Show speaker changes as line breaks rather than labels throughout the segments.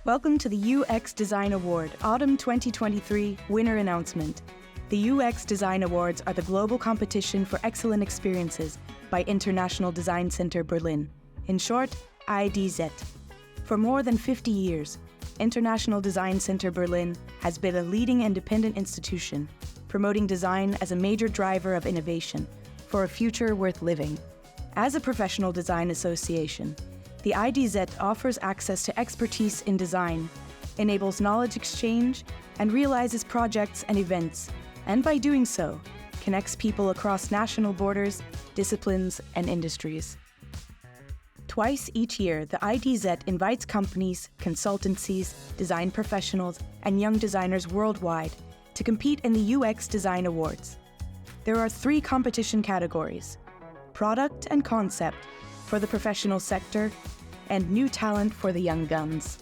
Welcome to the UX Design Award Autumn 2023 Winner Announcement. The UX Design Awards are the global competition for excellent experiences by International Design Center Berlin, in short, IDZ. For more than 50 years, International Design Center Berlin has been a leading independent institution, promoting design as a major driver of innovation for a future worth living. As a professional design association, the IDZ offers access to expertise in design, enables knowledge exchange, and realizes projects and events, and by doing so, connects people across national borders, disciplines, and industries. Twice each year, the IDZ invites companies, consultancies, design professionals, and young designers worldwide to compete in the UX Design Awards. There are 3 competition categories: Product and Concept for the professional sector, and New Talent for the young guns.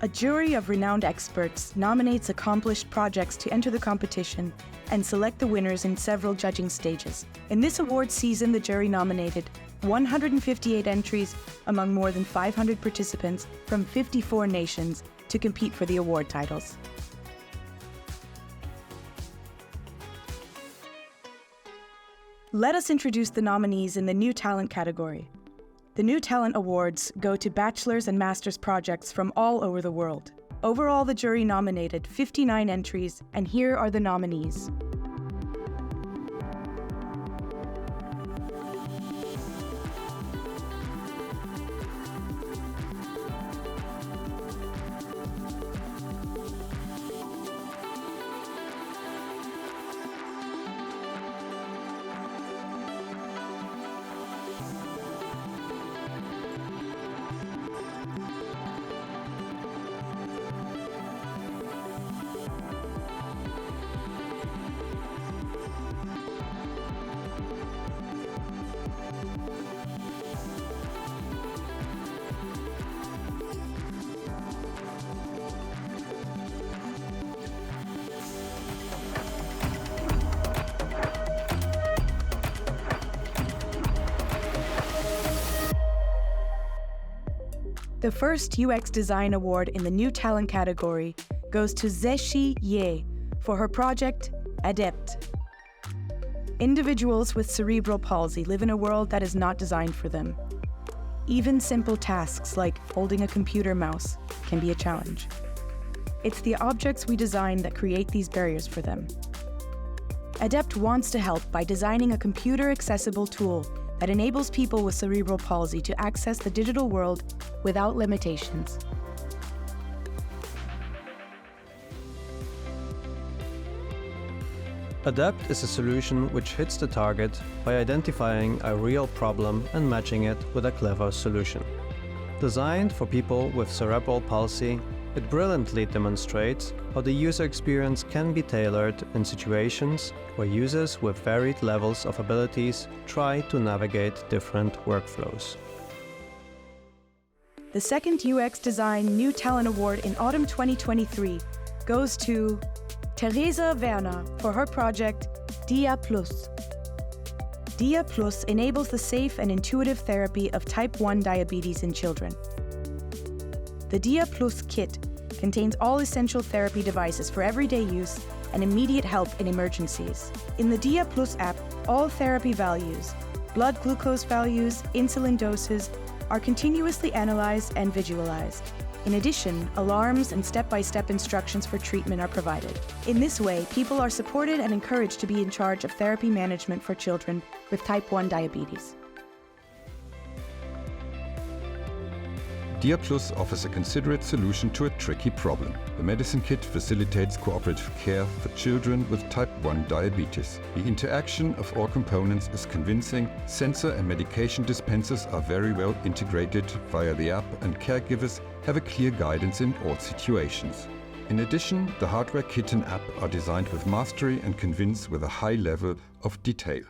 A jury of renowned experts nominates accomplished projects to enter the competition and select the winners in several judging stages. In this award season, the jury nominated 158 entries among more than 500 participants from 54 nations to compete for the award titles. Let us introduce the nominees in the New Talent category. The New Talent Awards go to bachelor's and master's projects from all over the world. Overall, the jury nominated 59 entries, and here are the nominees. The first UX Design Award in the New Talent category goes to Zeshi Ye for her project, Adept. Individuals with cerebral palsy live in a world that is not designed for them. Even simple tasks like holding a computer mouse can be a challenge. It's the objects we design that create these barriers for them. Adept wants to help by designing a computer-accessible tool that enables people with cerebral palsy to access the digital world without limitations.
Adapt is a solution which hits the target by identifying a real problem and matching it with a clever solution. Designed for people with cerebral palsy, it brilliantly demonstrates how the user experience can be tailored in situations where users with varied levels of abilities try to navigate different workflows.
The second UX Design New Talent Award in Autumn 2023 goes to Theresa Werner for her project Dia Plus. Dia Plus enables the safe and intuitive therapy of type 1 diabetes in children. The Dia Plus kit contains all essential therapy devices for everyday use and immediate help in emergencies. In the Dia Plus app, all therapy values, blood glucose values, insulin doses, are continuously analyzed and visualized. In addition, alarms and step-by-step instructions for treatment are provided. In this way, people are supported and encouraged to be in charge of therapy management for children with type 1 diabetes.
Dia Plus offers a considerate solution to a tricky problem. The medicine kit facilitates cooperative care for children with type 1 diabetes. The interaction of all components is convincing. Sensor and medication dispensers are very well integrated via the app, and caregivers have a clear guidance in all situations. In addition, the hardware kit and app are designed with mastery and convince with a high level of detail.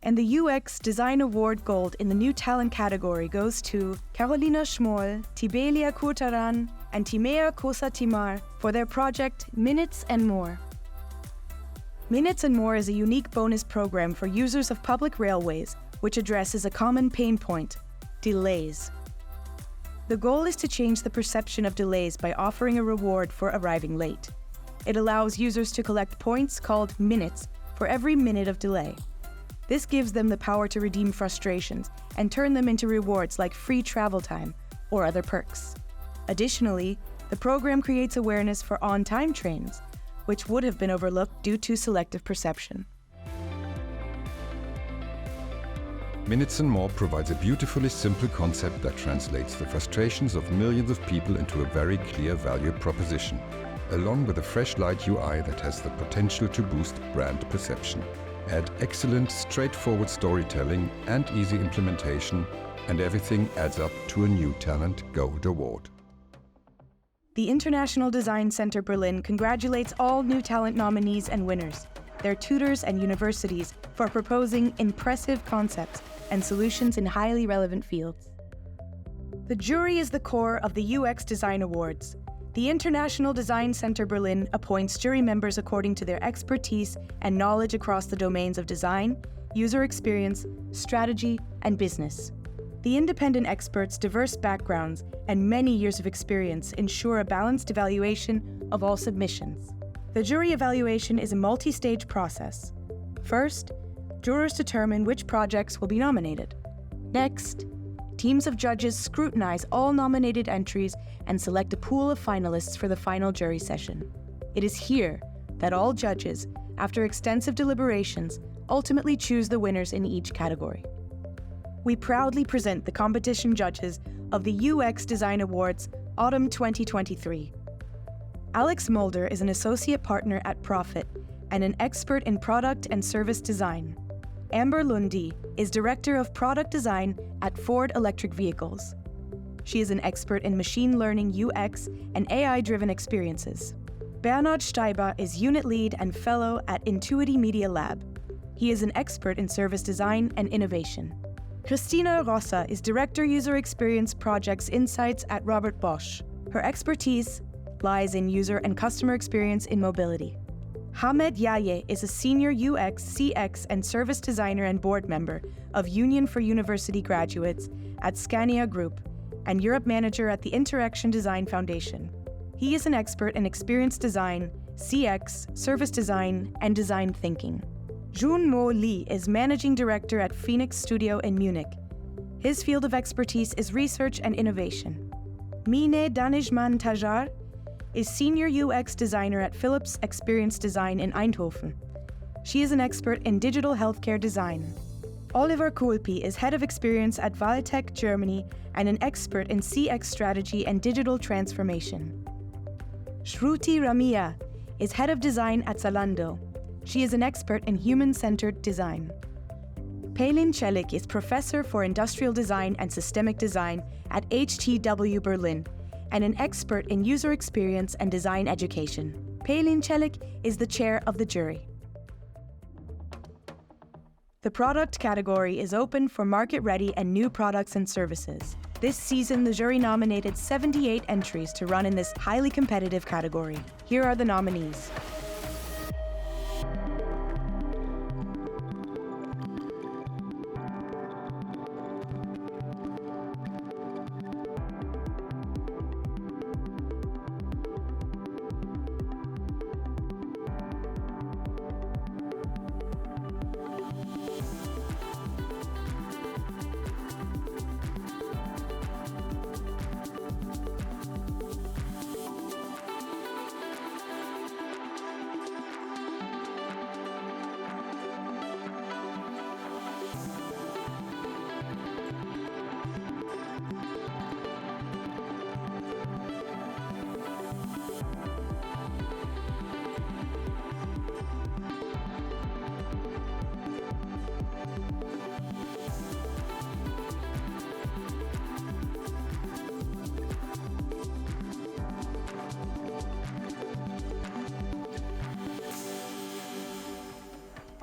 And the UX Design Award Gold in the New Talent category goes to Carolina Schmoll, Tibelia Kurtaran, and Timea Kosa Timar for their project Minutes and More. Minutes and More is a unique bonus program for users of public railways, which addresses a common pain point: delays. The goal is to change the perception of delays by offering a reward for arriving late. It allows users to collect points called minutes for every minute of delay. This gives them the power to redeem frustrations and turn them into rewards like free travel time or other perks. Additionally, the program creates awareness for on-time trains, which would have been overlooked due to selective perception.
Minutes and More provides a beautifully simple concept that translates the frustrations of millions of people into a very clear value proposition, along with a fresh light UI that has the potential to boost brand perception. Add excellent, straightforward storytelling and easy implementation, and everything adds up to a New Talent Gold Award.
The International Design Center Berlin congratulates all New Talent nominees and winners, their tutors and universities for proposing impressive concepts and solutions in highly relevant fields. The jury is the core of the UX Design Awards. The International Design Center Berlin appoints jury members according to their expertise and knowledge across the domains of design, user experience, strategy, and business. The independent experts' diverse backgrounds and many years of experience ensure a balanced evaluation of all submissions. The jury evaluation is a multi-stage process. First, jurors determine which projects will be nominated. Next, teams of judges scrutinize all nominated entries and select a pool of finalists for the final jury session. It is here that all judges, after extensive deliberations, ultimately choose the winners in each category. We proudly present the competition judges of the UX Design Awards Autumn 2023. Alex Mulder is an associate partner at Profit and an expert in product and service design. Amber Lundy is Director of Product Design at Ford Electric Vehicles. She is an expert in machine learning UX and AI-driven experiences. Bernhard Steiber is Unit Lead and Fellow at Intuity Media Lab. He is an expert in service design and innovation. Christina Rossa is Director User Experience Projects Insights at Robert Bosch. Her expertise lies in user and customer experience in mobility. Hamed Yaye is a Senior UX, CX, and Service Designer and Board Member of Union for University Graduates at Scania Group and Europe Manager at the Interaction Design Foundation. He is an expert in experience design, CX, service design, and design thinking. Jun Mo Lee is Managing Director at Phoenix Studio in Munich. His field of expertise is research and innovation. Mine Danishman Tajar is Senior UX Designer at Philips Experience Design in Eindhoven. She is an expert in digital healthcare design. Oliver Kulpi is Head of Experience at Valitech Germany and an expert in CX strategy and digital transformation. Shruti Ramia is Head of Design at Zalando. She is an expert in human-centered design. Pelin Celik is Professor for Industrial Design and Systemic Design at HTW Berlin and an expert in user experience and design education. Pelin Celik is the chair of the jury. The product category is open for market-ready and new products and services. This season, the jury nominated 78 entries to run in this highly competitive category. Here are the nominees.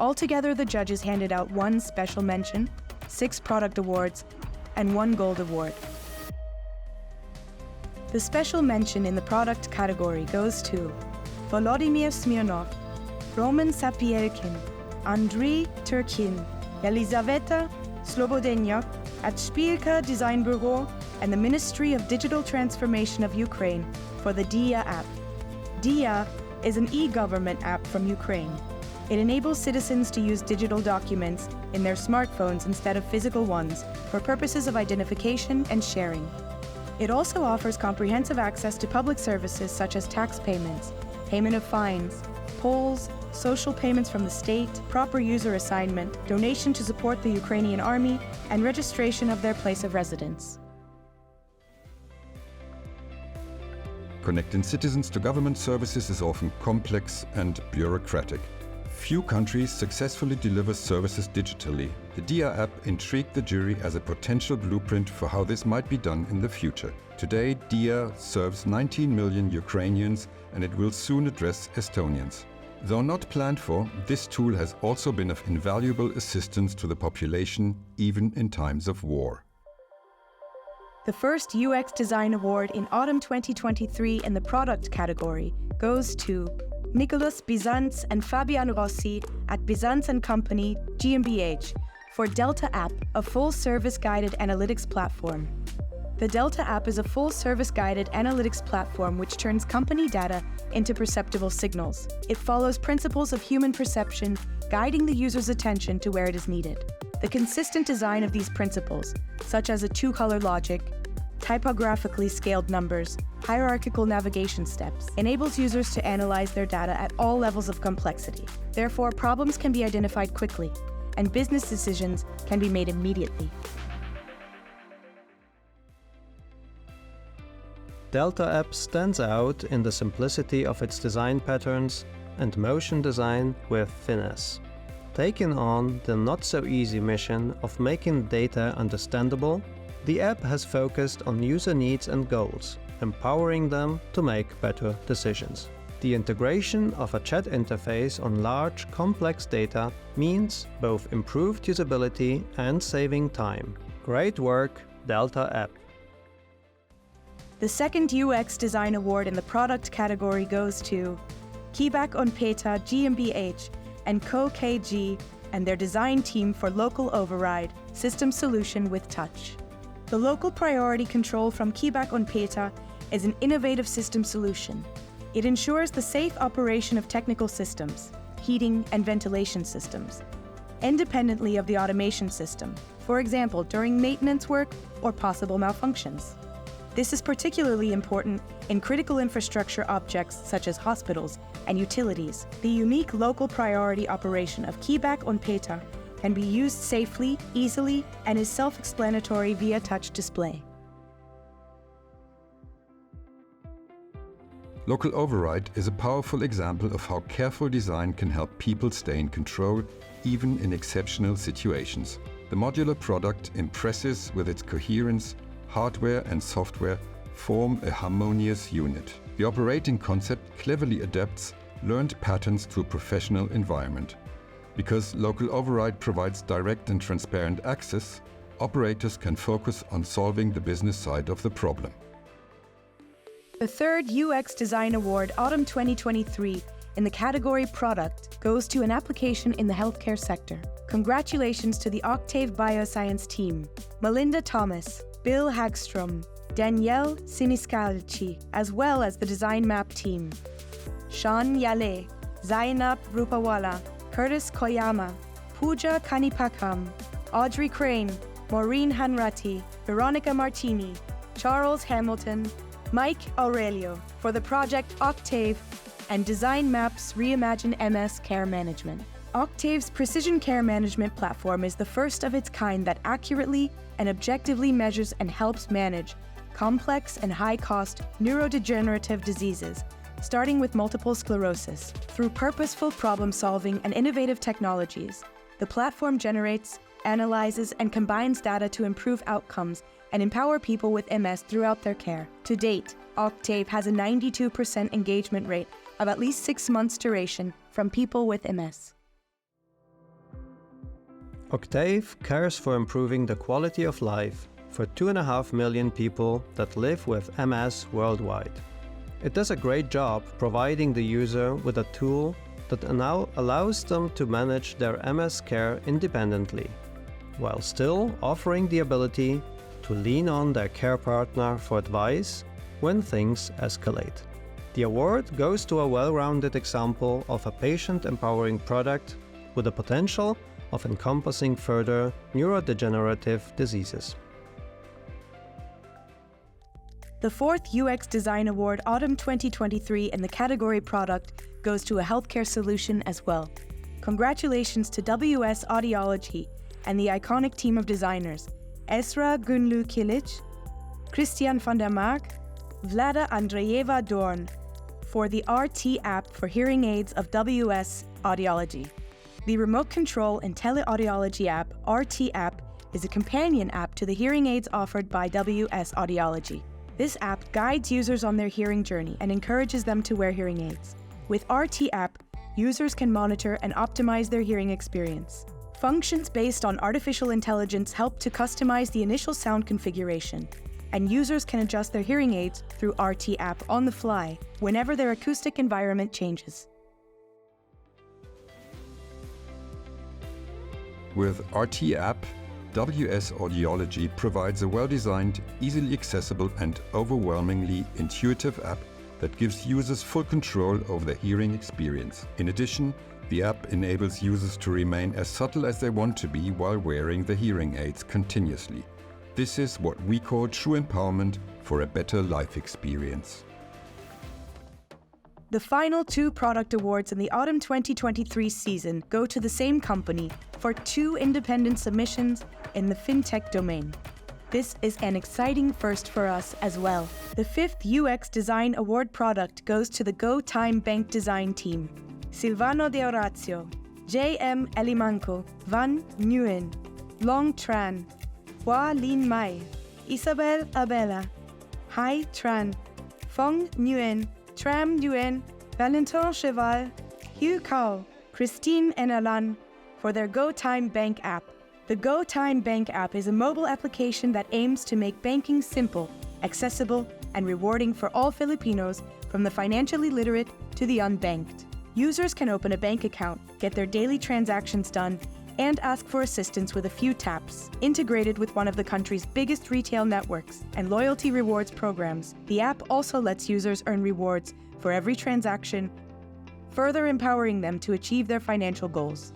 Altogether, the judges handed out 1 special mention, 6 product awards, and 1 gold award. The special mention in the product category goes to Volodymyr Smirnov, Roman Sapielkin, Andriy Turkin, Elizaveta Slobodenyuk at Spielka Design Bureau and the Ministry of Digital Transformation of Ukraine for the DIA app. DIA is an e-government app from Ukraine. It enables citizens to use digital documents in their smartphones instead of physical ones for purposes of identification and sharing. It also offers comprehensive access to public services such as tax payments, payment of fines, polls, social payments from the state, proper user assignment, donation to support the Ukrainian army, and registration of their place of residence.
Connecting citizens to government services is often complex and bureaucratic. Few countries successfully deliver services digitally. The DIA app intrigued the jury as a potential blueprint for how this might be done in the future. Today, DIA serves 19 million Ukrainians, and it will soon address Estonians. Though not planned for, this tool has also been of invaluable assistance to the population, even in times of war.
The first UX Design Award in autumn 2023 in the Product category goes to Nicolas Bizanz and Fabian Rossi at Bizanz & Company GmbH for Delta App, a full-service guided analytics platform. The Delta App is a full-service guided analytics platform which turns company data into perceptible signals. It follows principles of human perception, guiding the user's attention to where it is needed. The consistent design of these principles, such as a two-color logic, typographically scaled numbers, hierarchical navigation steps, enables users to analyze their data at all levels of complexity. Therefore, problems can be identified quickly, and business decisions can be made immediately.
Delta app stands out in the simplicity of its design patterns and motion design with finesse. Taking on the not-so-easy mission of making data understandable, the app has focused on user needs and goals, empowering them to make better decisions. The integration of a chat interface on large, complex data means both improved usability and saving time. Great work, Delta app!
The second UX Design Award in the Product category goes to Keyback on Peta GmbH and Co. KG and their design team for Local Override System Solution with Touch. The local priority control from Keyback on Peta is an innovative system solution. It ensures the safe operation of technical systems, heating and ventilation systems, independently of the automation system, for example, during maintenance work or possible malfunctions. This is particularly important in critical infrastructure objects such as hospitals and utilities. The unique local priority operation of Keyback on Peta can be used safely, easily, and is self-explanatory via touch display.
Local Override is a powerful example of how careful design can help people stay in control, even in exceptional situations. The modular product impresses with its coherence. Hardware and software form a harmonious unit. The operating concept cleverly adapts learned patterns to a professional environment. Because Local Override provides direct and transparent access, operators can focus on solving the business side of the problem.
The third UX Design Award Autumn 2023 in the category Product goes to an application in the healthcare sector. Congratulations to the Octave Bioscience team, Melinda Thomas, Bill Hagstrom, Danielle Siniscalchi, as well as the Design Map team. Sean Yale, Zainab Rupawala, Curtis Koyama, Pooja Kanipakam, Audrey Crane, Maureen Hanratty, Veronica Martini, Charles Hamilton, Mike Aurelio for the project Octave and Design Maps Reimagine MS Care Management. Octave's precision care management platform is the first of its kind that accurately and objectively measures and helps manage complex and high-cost neurodegenerative diseases, starting with multiple sclerosis. Through purposeful problem-solving and innovative technologies, the platform generates, analyzes, and combines data to improve outcomes and empower people with MS throughout their care. To date, Octave has a 92% engagement rate of at least 6 months duration from people with MS.
Octave cares for improving the quality of life for 2.5 million people that live with MS worldwide. It does a great job providing the user with a tool that now allows them to manage their MS care independently, while still offering the ability to lean on their care partner for advice when things escalate. The award goes to a well-rounded example of a patient-empowering product with the potential of encompassing further neurodegenerative diseases.
The fourth UX Design Award Autumn 2023 in the category Product goes to a healthcare solution as well. Congratulations to WS Audiology and the iconic team of designers, Esra Gunlu Kilic, Christian van der Mark, Vlada Andreeva Dorn, for the RT app for hearing aids of WS Audiology. The remote control and teleaudiology app, RT app, is a companion app to the hearing aids offered by WS Audiology. This app guides users on their hearing journey and encourages them to wear hearing aids. With RT app, users can monitor and optimize their hearing experience. Functions based on artificial intelligence help to customize the initial sound configuration, and users can adjust their hearing aids through RT app on the fly whenever their acoustic environment changes.
With RT app, WS Audiology provides a well-designed, easily accessible and overwhelmingly intuitive app that gives users full control over their hearing experience. In addition, the app enables users to remain as subtle as they want to be while wearing the hearing aids continuously. This is what we call true empowerment for a better life experience.
The final two product awards in the Autumn 2023 season go to the same company for two independent submissions in the fintech domain. This is an exciting first for us as well. The fifth UX Design Award product goes to the GoTime Bank Design team. Silvano De Orazio, J.M. Elimanco, Van Nguyen, Long Tran, Hua Lin Mai, Isabel Abella, Hai Tran, Fong Nguyen, Tram Nguyen, Valentin Cheval, Hugh Cao, Christine Enalan for their GoTime Bank app. The GoTime Bank app is a mobile application that aims to make banking simple, accessible, and rewarding for all Filipinos, from the financially literate to the unbanked. Users can open a bank account, get their daily transactions done, and ask for assistance with a few taps. Integrated with one of the country's biggest retail networks and loyalty rewards programs, the app also lets users earn rewards for every transaction, further empowering them to achieve their financial goals.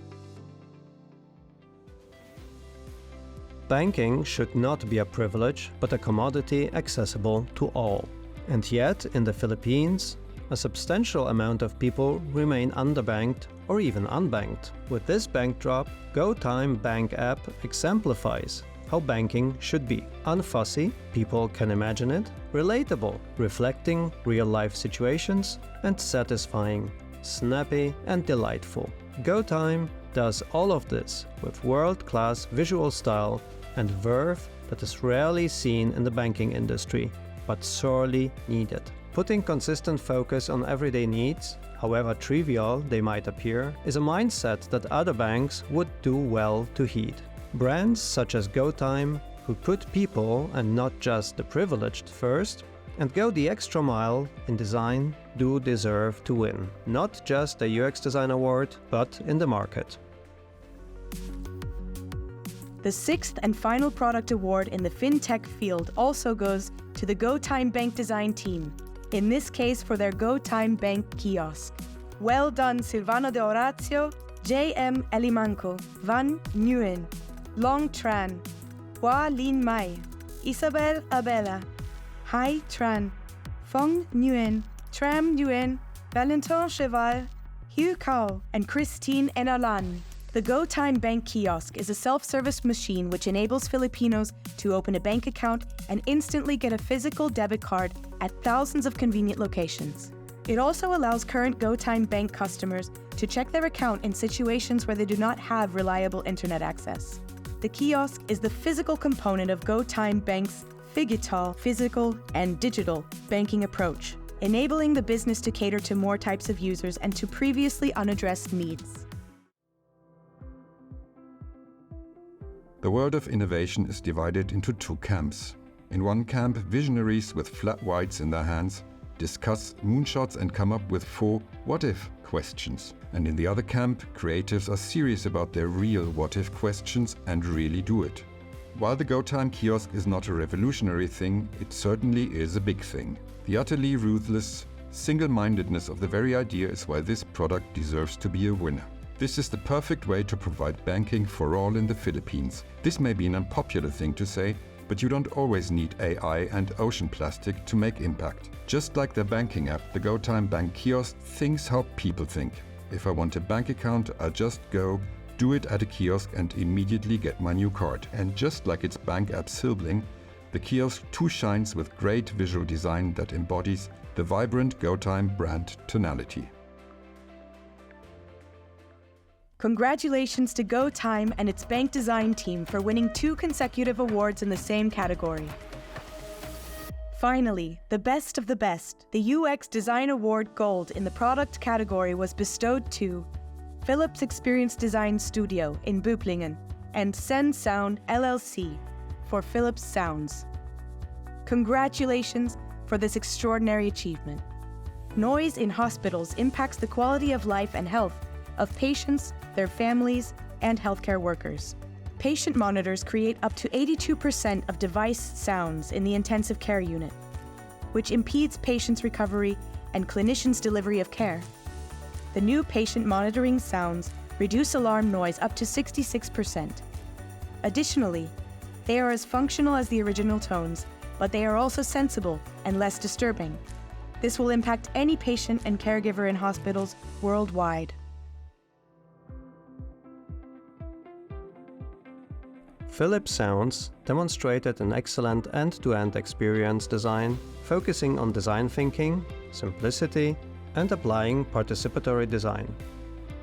Banking should not be a privilege, but a commodity accessible to all. And yet, in the Philippines, a substantial amount of people remain underbanked or even unbanked. With this backdrop, GoTime Bank app exemplifies how banking should be. Unfussy, people can imagine it, relatable, reflecting real-life situations, and satisfying, snappy and delightful. GoTime does all of this with world-class visual style and verve that is rarely seen in the banking industry, but sorely needed. Putting consistent focus on everyday needs, however trivial they might appear, is a mindset that other banks would do well to heed. Brands such as GoTime, who put people and not just the privileged first, and go the extra mile in design, do deserve to win, not just the UX Design Award, but in the market.
The sixth and final product award in the fintech field also goes to the GoTime Bank Design team, in this case for their GoTime Bank kiosk. Well done, Silvano De Orazio, J.M. Elimanco, Van Nguyen, Long Tran, Hua Lin Mai, Isabel Abella, Hai Tran, Fong Nguyen, Tram Nguyen, Valentin Cheval, Hugh Cao, and Christine Enalan. The GoTime Bank kiosk is a self-service machine which enables Filipinos to open a bank account and instantly get a physical debit card at thousands of convenient locations. It also allows current GoTime Bank customers to check their account in situations where they do not have reliable internet access. The kiosk is the physical component of GoTime Bank's Phygital, physical and digital banking approach, enabling the business to cater to more types of users and to previously unaddressed needs.
The world of innovation is divided into two camps. In one camp, visionaries with flat whites in their hands discuss moonshots and come up with 4 what-if questions. And in the other camp, creatives are serious about their real what-if questions and really do it. While the GoTime kiosk is not a revolutionary thing, it certainly is a big thing. The utterly ruthless single-mindedness of the very idea is why this product deserves to be a winner. This is the perfect way to provide banking for all in the Philippines. This may be an unpopular thing to say, but you don't always need AI and ocean plastic to make impact. Just like the banking app, the GoTime Bank kiosk thinks how people think. If I want a bank account, I'll just go, do it at a kiosk and immediately get my new card. And just like its bank app sibling, the kiosk too shines with great visual design that embodies the vibrant GoTime brand tonality.
Congratulations to GoTime and its bank design team for winning 2 consecutive awards in the same category. Finally, the best of the best, the UX Design Award Gold in the product category was bestowed to Philips Experience Design Studio in Böblingen and Sen Sound LLC for Philips Sounds. Congratulations for this extraordinary achievement. Noise in hospitals impacts the quality of life and health of patients, their families, and healthcare workers. Patient monitors create up to 82% of device sounds in the intensive care unit, which impedes patients' recovery and clinicians' delivery of care. The new patient monitoring sounds reduce alarm noise up to 66%. Additionally, they are as functional as the original tones, but they are also sensible and less disturbing. This will impact any patient and caregiver in hospitals worldwide.
Philips Sounds demonstrated an excellent end-to-end experience design, focusing on design thinking, simplicity, and applying participatory design.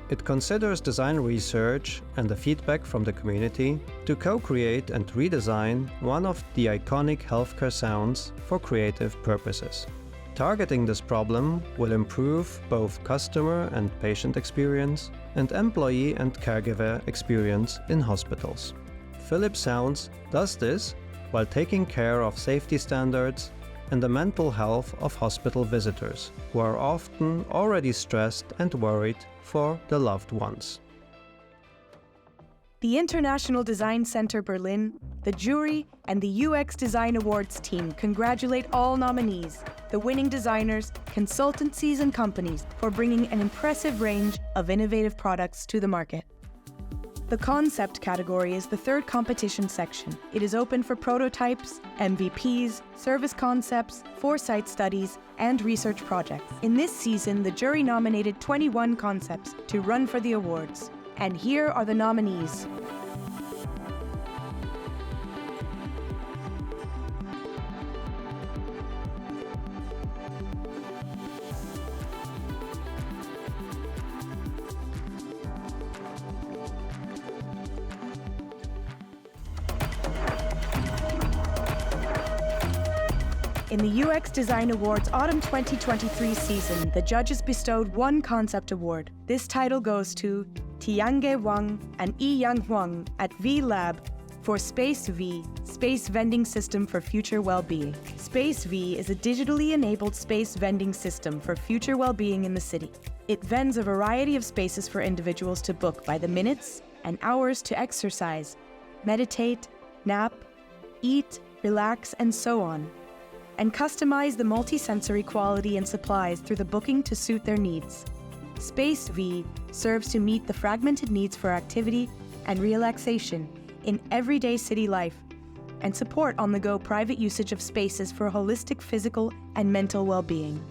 It considers design research and the feedback from the community to co-create and redesign one of the iconic healthcare sounds for creative purposes. Targeting this problem will improve both customer and patient experience and employee and caregiver experience in hospitals. Philips Sounds does this while taking care of safety standards and the mental health of hospital visitors, who are often already stressed and worried for their loved ones.
The International Design Center Berlin, the jury, and the UX Design Awards team congratulate all nominees, the winning designers, consultancies, and companies for bringing an impressive range of innovative products to the market. The Concept category is the third competition section. It is open for prototypes, MVPs, service concepts, foresight studies, and research projects. In this season, the jury nominated 21 concepts to run for the awards. And here are the nominees. In the UX Design Awards Autumn 2023 season, the judges bestowed 1 concept award. This title goes to Tiange Wang and Yi Yang Huang at V Lab for Space V, Space Vending System for Future Wellbeing. Space V is a digitally enabled space vending system for future well-being in the city. It vends a variety of spaces for individuals to book by the minutes and hours to exercise, meditate, nap, eat, relax, and so on, and customize the multi-sensory quality and supplies through the booking to suit their needs. Space V serves to meet the fragmented needs for activity and relaxation in everyday city life and support on-the-go private usage of spaces for holistic physical and mental well-being.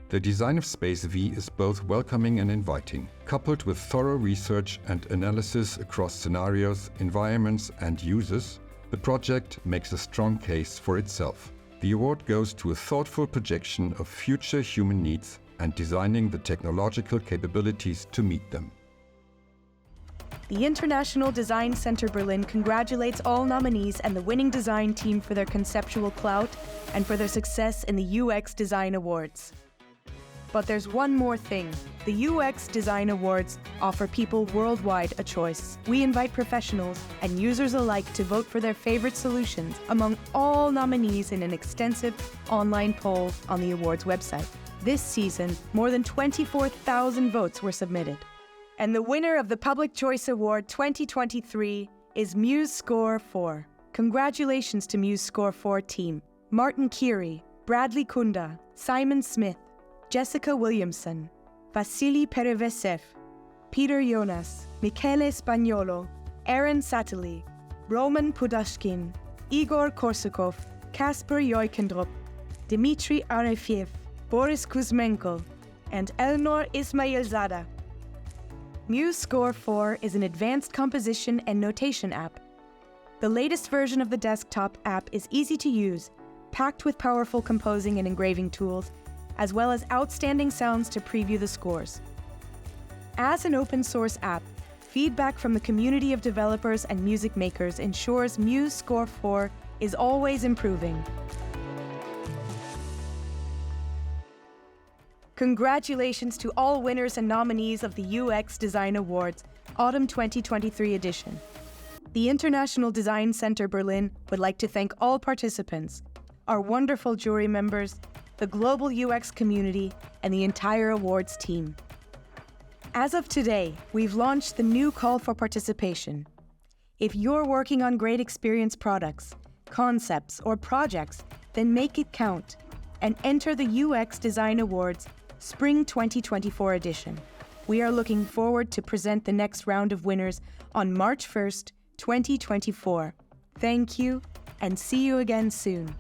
The design of Space V is both welcoming and inviting. Coupled with thorough research and analysis across scenarios, environments, and users, the project makes a strong case for itself. The award goes to a thoughtful projection of future human needs and designing the technological capabilities to meet them.
The International Design Center Berlin congratulates all nominees and the winning design team for their conceptual clout and for their success in the UX Design Awards. But there's one more thing. The UX Design Awards offer people worldwide a choice. We invite professionals and users alike to vote for their favorite solutions among all nominees in an extensive online poll on the awards website. This season, more than 24,000 votes were submitted. And the winner of the Public Choice Award 2023 is Muse Score 4. Congratulations to Muse Score 4 team. Martin Kiri, Bradley Kunda, Simon Smith, Jessica Williamson, Vasily Perevesev, Peter Jonas, Michele Spagnolo, Aaron Satterley, Roman Pudashkin, Igor Korsakov, Kasper Joikendrup, Dmitry Arefiev, Boris Kuzmenko, and Elnor Ismailzada. Muse Score 4 is an advanced composition and notation app. The latest version of the desktop app is easy to use, packed with powerful composing and engraving tools, as well as outstanding sounds to preview the scores. As an open-source app, feedback from the community of developers and music makers ensures Muse Score 4 is always improving. Congratulations to all winners and nominees of the UX Design Awards, Autumn 2023 edition. The International Design Center Berlin would like to thank all participants, our wonderful jury members, the global UX community, and the entire awards team. As of today, we've launched the new call for participation. If you're working on great experience products, concepts, or projects, then make it count and enter the UX Design Awards Spring 2024 edition. We are looking forward to present the next round of winners on March 1st, 2024. Thank you, and see you again soon.